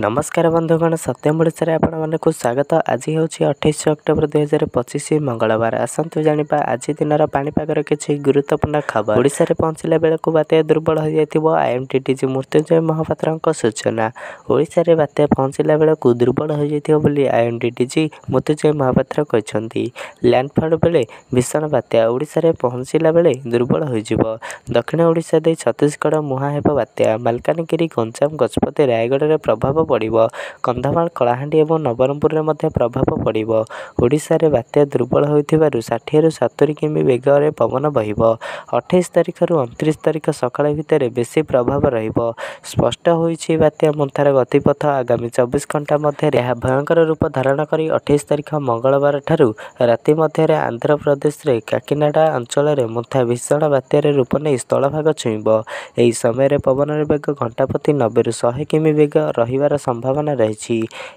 नमस्कार बंधुगण सत्यम ओडिशा रे आपण मानकु स्वागत। आज हूँ 28 अक्टोबर 2025 मंगलवार। आसतु जानिबा आज दिनर पाणीपागर किछि गुरुत्वपूर्ण खबर। ओडिशा रे पहुंचला बेलकु बात्या दुर्बल हो जाइतिबो आईएमडीडीजी मृत्युंजय महापात्रଙ୍କ सूचना। ओडिशा रे बात्या पहुंचला बेलकु दुर्बल हो जाइतिबो बोली आईएमडीडीजी मृत्युंजय महापात्र कहछन्ती। लैंडफॉल बेले भीषण बात्या ओडिशा रे पहुंचला बेले दुर्बल हो जिवो। दक्षिण ओडिशा दे छत्तीसगढ़ मुहां हेबो बात्या। मालकानगिरी गंजाम गजपति रायगढ़ रे प्रभाव पड़िबो। कंधमाल कलाहांडी एवं नवरंगपुर में मध्य प्रभाव पड़िबो। ओडिशा रे बात्या दुर्बल होइथिबारु 60 रु 70 किमी बेगरे पवन बहिबो। 28 तारिख रु 29 तारिख सकाळ भितर बेसी प्रभाव रहिबो। स्पष्ट होइछि बात्या मंथार गतिपथ आगामी 24 घंटा मध्य यह भयंकर रूप धारण करी 28 तारिख मंगलवार ठारू राति मध्य आंध्र प्रदेश रे काकिनाडा अंचल रे मंथा भीषण बात्यार रूप नहीं स्थलभाग छुईबो। एही समय रे पवन बेग घंटा प्रति 90 रु 100 किमी बेग रहिबार संभावना रही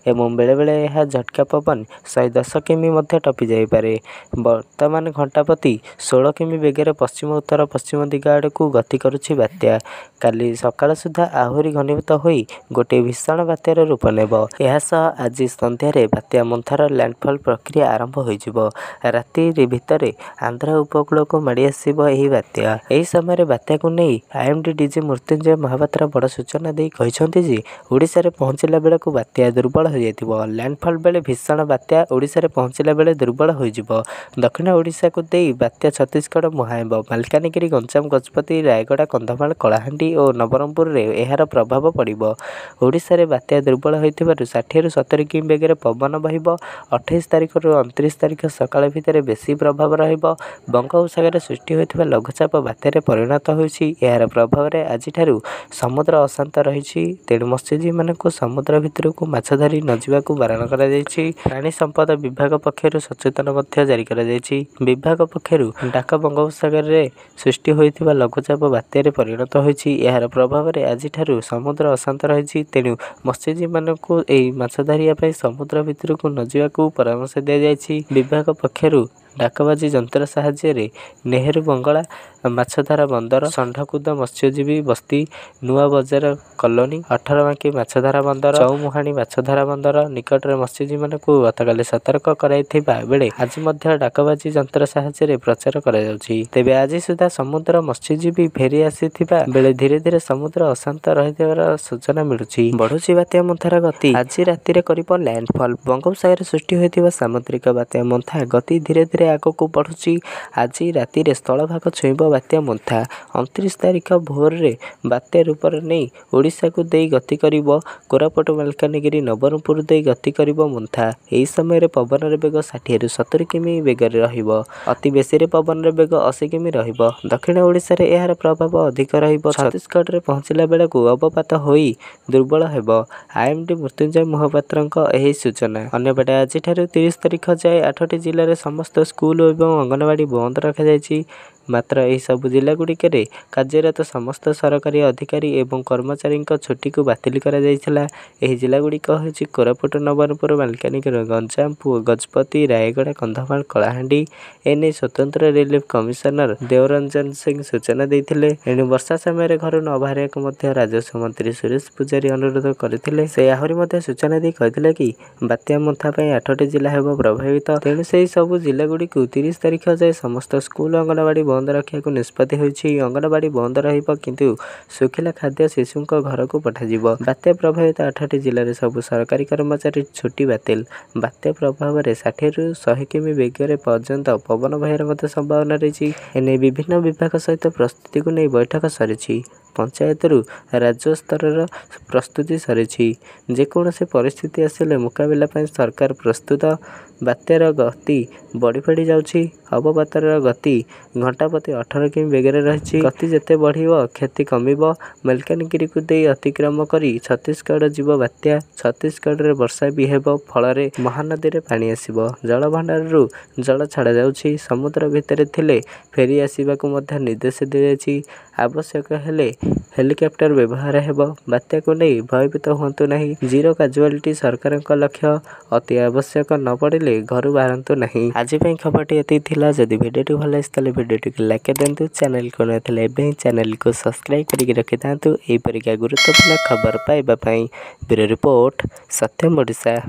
एवं बेले बेले यह झटका पवन 110 किमी मध्य टपी जाई पारे। वर्तमान घंटा प्रति 16 किमी बेगरे पश्चिम उत्तर पश्चिम दिग आड़ को गति करुछि बात्या। काली सकाळ सुधा आहुरी घनीभूत होई गोटे भीषण बात्यार रूप नेबो। यह सह आज संध्यारे बात्या मंथार लैंडफॉल प्रक्रिया आरंभ होइजिबो। राति भितरे आंध्र उपकूल को माड़ी आसिबो एही बात्या। एही समय बात्या को नहीं आईएमडीडीजी मृत्युंजय महापात्र बड़ सूचना देई कहिसंती जे ओडिशा रे पहुंचला बेलकु बात्या दुर्बल हो जाइतिबो। लैंडफॉल बेले भीषण बात्या ओडिशा रे पहुंचला बेले दुर्बल हो जिवो। दक्षिण ओडिशा को देई बात्या छत्तीसगढ़ मुहांबो। मालकानगिरी गंजाम गजपति रायगढ़ कंधमाल कलाहांडी और नवरंगपुर रे एहार प्रभाव पड़िबो। ओडिशा रे बात्या दुर्बल होइतिबारु 60 रु 70 किमी बेगरे पवन बहिबो। 28 तारिख रु 29 तारिख सकाळ भितर बेसी प्रभाव रहिबो। बंगोपसागर सृष्टि होइतिबा लघुचाप बात्यारे परिणत होइछि। एहार प्रभाव रे आज ठारू समुद्र अशांत रहिछि। तेणु मत्स्यजीवी मानकु समुद्र भितर को माछ धरी न जावाकू बारण करा जायछि। प्राणी संपद विभाग पक्षरु सचेतन मध्य जारी करा जायछि। विभाग पक्षरु डाक बंगोपसागर रे सृष्टि होइतिबा लघुचाप बात्यारे परिणत होइछि। एहार प्रभाव रे आज ठारू समुद्र अशांत रहिछि। तेणु मत्स्यजीवी मानकु एही माछ धरिया पई समुद्र भितर को न जावाकू परामर्श दिया जायछि। विभाग पक्षरु डाकबाजी यंत्र साहाय्य नेहरू बंगला माछधारा बंदर षंढकुद मत्स्यजीवी बस्ती नुआ बजार कॉलोनी 18 बांकी माछधारा बंदर चौमुहाणी माछधारा बंदर निकट में मत्स्यजीवी मानकु गतकाली सतर्क कराइथिबा बेले आज मध्य डाकबाजी यंत्र साहाय्य प्रचार करा जाउछि। तेबे आज सुधा समुद्र मत्स्यजीवी फेरी आसीथिबा बेले धीरे धीरे समुद्र अशांत रहिथिबार सूचना मिलुछि। बढ़ुछि बात्या मंथार गति आज राति रे करिबो लैंडफॉल। बंगोपसागर सृष्टि होइथिबा सामुद्रिक बात्या मंथा गति धीरे धीरे आगको बढ़ुछि। आज राति रे स्थलभाग छुईबो बात्या मंथा। 29 तारिख भोर रे बात्या रूप नहीं ओडिशा को देई गति करिबो। कोरापुट मालकानगिरी नवरंगपुर देई गति करिबो मंथा। एही समय रे पवन रे बेग 60 रु 70 किमी बेगरे रहिबो। अति बेसी रे पवन रे बेग 80 किमी रहिबो। दक्षिण ओडिशा रे एहार प्रभाव अधिक रहिबो। छत्तीसगढ़ रे पहुंचला बेलकु अवपात होई दुर्बल हेबो। आईएमडी मृत्युंजय महापात्रଙ୍କ एही सूचना। अन्यपटे आज ठारू 30 तारिख जाए 8टी जिल्ला रे समस्त स्कूल एवं अंगनवाड़ी बंद रखा जायछि। मात्र यही सब जिला गुड़िक कार्यरत समस्त सरकारी अधिकारी एवं कर्मचारी छुट्टी को बातिल करा जायथिला। एही जिला गुड़िक होछि कोरापुट नवरंगपुर मालकानगिरी गंजाम गजपति रायगढ़ कंधमाल कलाहांडी। एने स्वतंत्र रिलीफ कमिशनर देवरंजन सिंह सूचना देइथिले। एणु वर्षा समय घर न बाहरियाक मध्य राजस्व मंत्री सुरेश पुजारी अनुरोध करथिले। से आहुरी मध्य सूचना दी कहिथिले कि बात्या मंथा पई 8टी जिला हेबो प्रभावित। तेणु सेही सब जिला गुड़िक 30 तारिख जाए समस्त स्कूल अंगनवाड़ी बंद रखा निष्पत्ति होइछि। अंगनवाड़ी बंद रहिबो किंतु सुखिला खाद्य शिशुंक घर को पठाजिबो। बात्या प्रभावित 8टी जिले में सब सरकारी कर्मचारी छुट्टी बातिल। बात्या प्रभाव में 60 रु 100 किमी बेगरे पर्यंत पवन बहिर संभावना रही। एने विभिन्न विभाग सहित प्रस्तुति को नहीं बैठक सरी। पंचायत रु राज्य स्तर प्रस्तुति सरी। जेकोसी परिस्थिति आसिले मुकाबला पर सरकार प्रस्तुत। बात्यार गति बढ़ी बढ़ी जाउछि। अवपातर गति घंटा प्रति 18 किमी बेगरे रही। गति जेते बढ़िबो क्षति कमिबो। मालकानगिरी को देई अतिक्रम करी छत्तीसगढ़ जीव बात्या। छत्तीसगढ़ रे वर्षा भी हेबो फल महानदी रे पानी आसिबो। जल भंडार रु जल छाड़ा जाउछि। समुद्र भितर थिले फेरी आसिबाकू मध्य निर्देश दिया जायछि। आवश्यक हेले हेलिकप्टर व्यवहार हेब। बात्या को नहीं भयभीत हुंतु नहीं। जीरो काजुआलिटी सरकारक लक्ष्य। अति आवश्यक न पड़े घर बाहरतु नहीं। आज खबरटी ये थिला। जदि भिडियोटी भल लगे भिडियोटी लाइक दिंतु। चैनल को नथिले चैनल को सब्सक्राइब करके रखि था। यहीपरिका गुरुत्वपूर्ण खबर पाइबा ब्यूरो रिपोर्ट सत्यम ओडिशा।